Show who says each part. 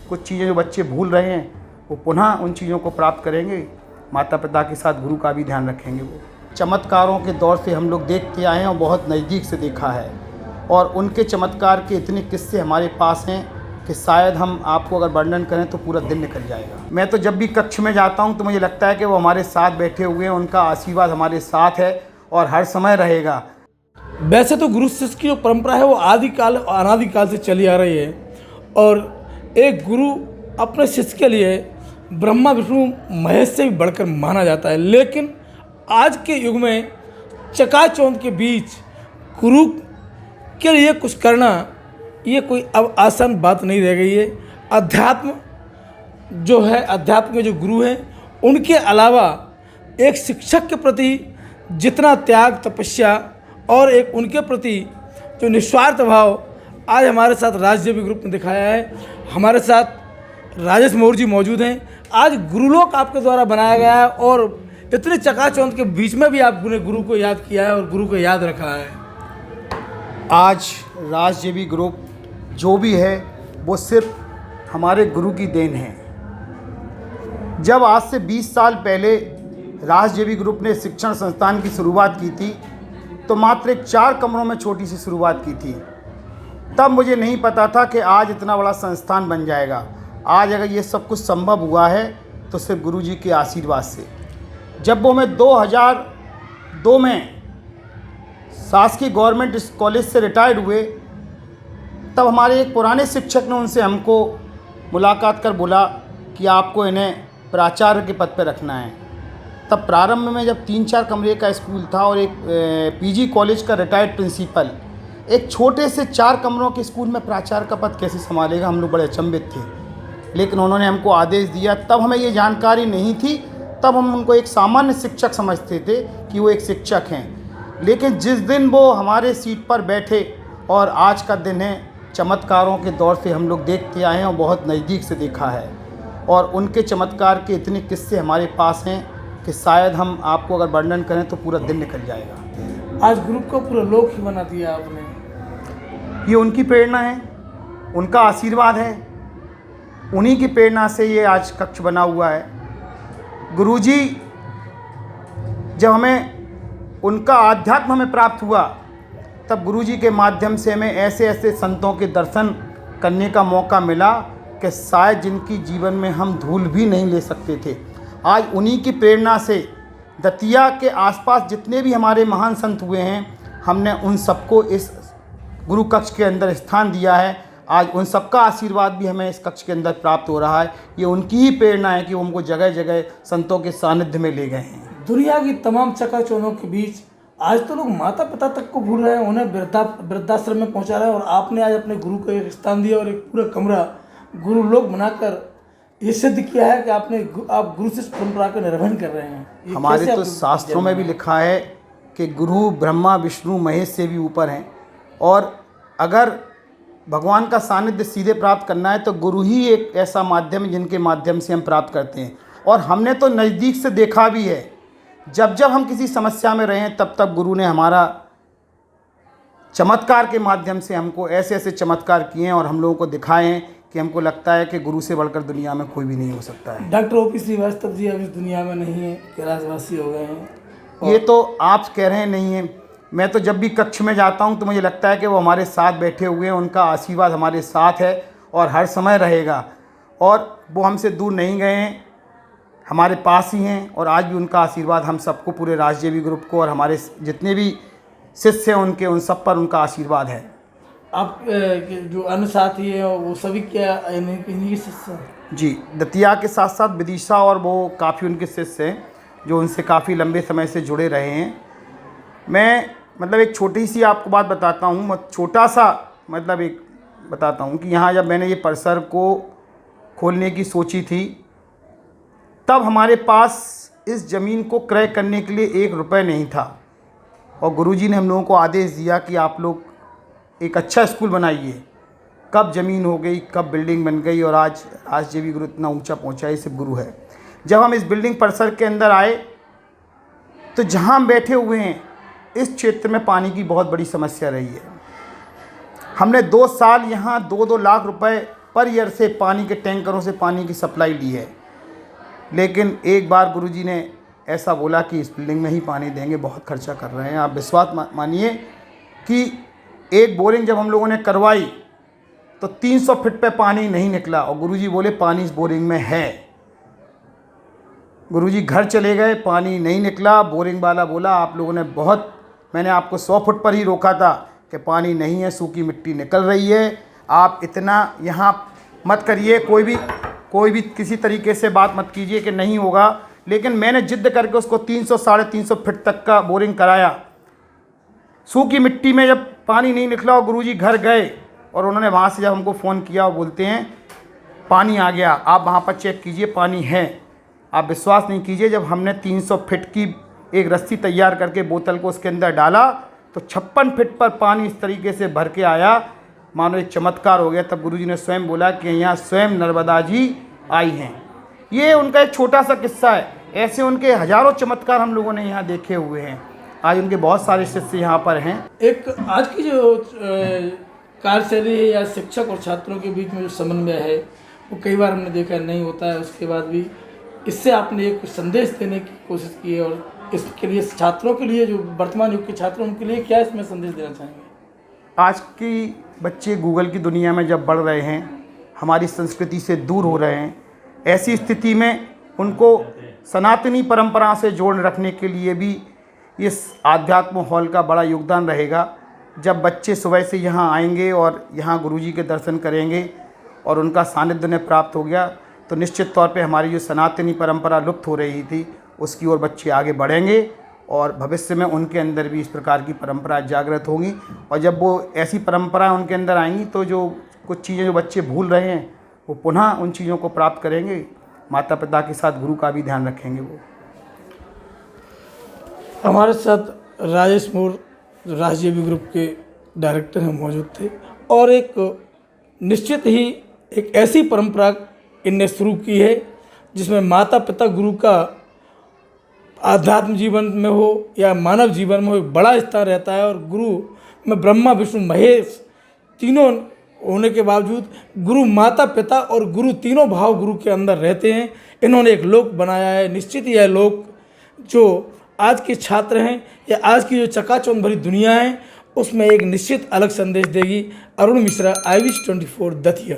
Speaker 1: कुछ चीज़ें जो बच्चे भूल रहे हैं वो पुनः उन चीज़ों को प्राप्त करेंगे। माता पिता के साथ गुरु का भी ध्यान रखेंगे। वो चमत्कारों के दौर से हम लोग देखते आए हैं और बहुत नज़दीक से देखा है, और उनके चमत्कार के इतने किस्से हमारे पास हैं कि शायद हम आपको अगर वर्णन करें तो पूरा दिन निकल जाएगा। मैं तो जब भी कक्ष में जाता हूं तो मुझे लगता है कि वो हमारे साथ बैठे हुए हैं, उनका आशीर्वाद हमारे साथ है और हर समय रहेगा।
Speaker 2: वैसे तो गुरु शिष्य की जो परंपरा है वो आदिकाल अनादिकाल से चली आ रही है, और एक गुरु अपने शिष्य के लिए ब्रह्मा विष्णु महेश से भी बढ़कर माना जाता है। लेकिन आज के युग में चकाचौंध के बीच गुरु के लिए कुछ करना ये कोई अब आसान बात नहीं रह गई है। अध्यात्म जो है, अध्यात्म के जो गुरु हैं, उनके अलावा एक शिक्षक के प्रति जितना त्याग, तपस्या और एक उनके प्रति जो निस्वार्थ भाव आज हमारे साथ राजदेवी ग्रुप ने दिखाया है। हमारे साथ राजेश मौर्य जी मौजूद हैं। आज गुरुलोक आपके द्वारा बनाया गया है और इतने चकाचौंध के बीच में भी आपने गुरु को याद किया है और गुरु को याद रखा है।
Speaker 1: आज राजदेवी ग्रुप जो भी है वो सिर्फ हमारे गुरु की देन है। जब आज से 20 साल पहले राजदेवी ग्रुप ने शिक्षण संस्थान की शुरुआत की थी तो मात्र एक 4 कमरों में छोटी सी शुरुआत की थी। तब मुझे नहीं पता था कि आज इतना बड़ा संस्थान बन जाएगा। आज अगर ये सब कुछ संभव हुआ है तो सिर्फ गुरु जी के आशीर्वाद से। जब वो हमें 2002 में शासकीय गवर्नमेंट कॉलेज से रिटायर्ड हुए तब हमारे एक पुराने शिक्षक ने उनसे हमको मुलाकात कर बोला कि आपको इन्हें प्राचार्य के पद पर रखना है। तब प्रारंभ में जब 3-4 कमरे का स्कूल था और एक पीजी कॉलेज का रिटायर्ड प्रिंसिपल एक छोटे से 4 कमरों के स्कूल में प्राचार्य का पद कैसे संभालेगा, हम लोग बड़े अचंभित थे। लेकिन उन्होंने हमको आदेश दिया। तब हमें ये जानकारी नहीं थी, तब हम उनको एक सामान्य शिक्षक समझते थे कि वो एक शिक्षक हैं। लेकिन जिस दिन वो हमारे सीट पर बैठे और आज का दिन है, चमत्कारों के दौर से हम लोग देखते आए हैं और बहुत नज़दीक से देखा है, और उनके चमत्कार के इतने किस्से हमारे पास हैं कि शायद हम आपको अगर वर्णन करें तो पूरा दिन निकल जाएगा।
Speaker 2: आज ग्रुप को पूरा लोक ही बना दिया आपने।
Speaker 1: ये उनकी प्रेरणा है, उनका आशीर्वाद है, उन्हीं की प्रेरणा से ये आज कक्ष बना हुआ है। गुरुजी जब हमें उनका आध्यात्म हमें प्राप्त हुआ तब गुरुजी के माध्यम से हमें ऐसे ऐसे संतों के दर्शन करने का मौका मिला कि शायद जिनकी जीवन में हम धूल भी नहीं ले सकते थे। आज उन्हीं की प्रेरणा से दतिया के आसपास जितने भी हमारे महान संत हुए हैं, हमने उन सबको इस गुरु कक्ष के अंदर स्थान दिया है। आज उन सबका आशीर्वाद भी हमें इस कक्ष के अंदर प्राप्त हो रहा है। ये उनकी ही प्रेरणा है कि वो हमको जगह जगह संतों के सानिध्य में ले गए हैं।
Speaker 2: दुनिया की तमाम चकाचौंधों के बीच आज तो लोग माता पिता तक को भूल रहे हैं, उन्हें वृद्धाश्रम में पहुंचा रहे हैं, और आपने आज अपने गुरु को एक स्थान दिया और एक पूरा कमरा गुरु लोक बनाकर ये सिद्ध किया है कि आप गुरु शिष्य परंपरा का निर्वहन कर रहे हैं।
Speaker 1: हमारे तो शास्त्रों में भी लिखा है कि गुरु ब्रह्मा विष्णु महेश से भी ऊपर हैं, और अगर भगवान का सानिध्य सीधे प्राप्त करना है तो गुरु ही एक ऐसा माध्यम है जिनके माध्यम से हम प्राप्त करते हैं। और हमने तो नज़दीक से देखा भी है, जब जब हम किसी समस्या में रहे हैं तब तब गुरु ने हमारा चमत्कार के माध्यम से हमको ऐसे ऐसे चमत्कार किए हैं और हम लोगों को दिखाए हैं कि हमको लगता है कि गुरु से बढ़कर दुनिया में कोई भी नहीं हो सकता है।
Speaker 2: Doctor O.P. श्रीवास्तव जी अब इस दुनिया में नहीं है, कैलाशवासी हो गए हैं।
Speaker 1: ये तो आप कह रहे हैं नहीं है। मैं तो जब भी कक्ष में जाता हूं तो मुझे लगता है कि वो हमारे साथ बैठे हुए हैं, उनका आशीर्वाद हमारे साथ है और हर समय रहेगा, और वो हमसे दूर नहीं गए हैं, हमारे पास ही हैं। और आज भी उनका आशीर्वाद हम सबको, पूरे राजदेवी ग्रुप को और हमारे जितने भी शिष्य हैं उनके, उन सब पर उनका आशीर्वाद है।
Speaker 2: आप जो अन्य साथी हैं वो सभी क्या इन्हीं के शिष्य हैं?
Speaker 1: जी, दतिया के साथ साथ विदिशा और वो काफ़ी उनके शिष्य हैं जो उनसे काफ़ी लंबे समय से जुड़े रहे हैं। मैं मतलब एक छोटी सी आपको बात बताता हूँ, छोटा सा मतलब एक बताता हूँ कि यहाँ जब मैंने ये परिसर को खोलने की सोची थी तब हमारे पास इस ज़मीन को क्रय करने के लिए 1 रुपये नहीं था, और गुरुजी ने हम लोगों को आदेश दिया कि आप लोग एक अच्छा स्कूल बनाइए। कब ज़मीन हो गई, कब बिल्डिंग बन गई, और आज राजदेवी गुरु इतना ऊंचा पहुंचा है, सिर्फ गुरु है। जब हम इस बिल्डिंग परिसर के अंदर आए तो जहां हम बैठे हुए हैं इस क्षेत्र में पानी की बहुत बड़ी समस्या रही है। हमने 2 साल यहाँ 2-2 लाख रुपए पर ईयर से पानी के टैंकरों से पानी की सप्लाई ली है, लेकिन एक बार गुरुजी ने ऐसा बोला कि इस बिल्डिंग में ही पानी देंगे, बहुत खर्चा कर रहे हैं। आप विश्वास मानिए कि एक बोरिंग जब हम लोगों ने करवाई तो 300 फीट पे पानी नहीं निकला और गुरुजी बोले पानी इस बोरिंग में है। गुरुजी घर चले गए, पानी नहीं निकला। बोरिंग वाला बोला आप लोगों ने बहुत, मैंने आपको 100 फुट पर ही रोका था कि पानी नहीं है, सूखी मिट्टी निकल रही है, आप इतना यहाँ मत करिए, कोई भी किसी तरीके से बात मत कीजिए कि नहीं होगा। लेकिन मैंने जिद्द करके उसको 300 साढ़े 300 फीट तक का बोरिंग कराया। सूखी मिट्टी में जब पानी नहीं निकला और गुरुजी घर गए और उन्होंने वहाँ से जब हमको फ़ोन किया और बोलते हैं पानी आ गया, आप वहाँ पर चेक कीजिए पानी है। आप विश्वास नहीं कीजिए, जब हमने 300 फीट की एक रस्सी तैयार करके बोतल को उसके अंदर डाला तो 56 फीट पर पानी इस तरीके से भर के आया, मानो एक चमत्कार हो गया। तब गुरुजी ने स्वयं बोला कि यहाँ स्वयं नर्मदा जी आई हैं। ये उनका एक छोटा सा किस्सा है, ऐसे उनके हज़ारों चमत्कार हम लोगों ने यहाँ देखे हुए हैं। आज उनके बहुत सारे शिष्य यहाँ पर हैं।
Speaker 2: एक आज की जो कार्यशैली है या शिक्षक और छात्रों के बीच में जो समन्वय है वो कई बार हमने देखा नहीं होता है, उसके बाद भी इससे आपने एक संदेश देने की कोशिश की है और इसके लिए छात्रों के लिए, जो वर्तमान युग के छात्रों उनके लिए क्या इसमें संदेश देना चाहेंगे?
Speaker 1: आज की बच्चे गूगल की दुनिया में जब बढ़ रहे हैं, हमारी संस्कृति से दूर हो रहे हैं, ऐसी स्थिति में उनको सनातनी परंपरा से जोड़ रखने के लिए भी इस आध्यात्म हॉल का बड़ा योगदान रहेगा। जब बच्चे सुबह से यहाँ आएंगे और यहाँ गुरुजी के दर्शन करेंगे और उनका सानिध्य उन्हें प्राप्त हो गया तो निश्चित तौर पे हमारी जो सनातनी परंपरा लुप्त हो रही थी उसकी ओर बच्चे आगे बढ़ेंगे और भविष्य में उनके अंदर भी इस प्रकार की परंपरा जागृत होंगी। और जब वो ऐसी परंपरा उनके अंदर आएंगी तो जो कुछ चीज़ें जो बच्चे भूल रहे हैं वो पुनः उन चीज़ों को प्राप्त करेंगे। माता पिता के साथ गुरु का भी ध्यान रखेंगे। वो
Speaker 2: हमारे साथ राजेश मोर राजजीवी ग्रुप के डायरेक्टर हैं, मौजूद थे और एक निश्चित ही एक ऐसी परंपरा इनने शुरू की है जिसमें माता पिता गुरु का आध्यात्म जीवन में हो या मानव जीवन में हो एक बड़ा स्थान रहता है। और गुरु में ब्रह्मा विष्णु महेश तीनों होने के बावजूद गुरु माता पिता और गुरु तीनों भाव गुरु के अंदर रहते हैं। इन्होंने एक लोक बनाया है। निश्चित ही यह लोक जो आज के छात्र हैं या आज की जो चकाचौंध भरी दुनिया है उसमें एक निश्चित अलग संदेश देगी। अरुण मिश्रा, IVS 24 दतिया।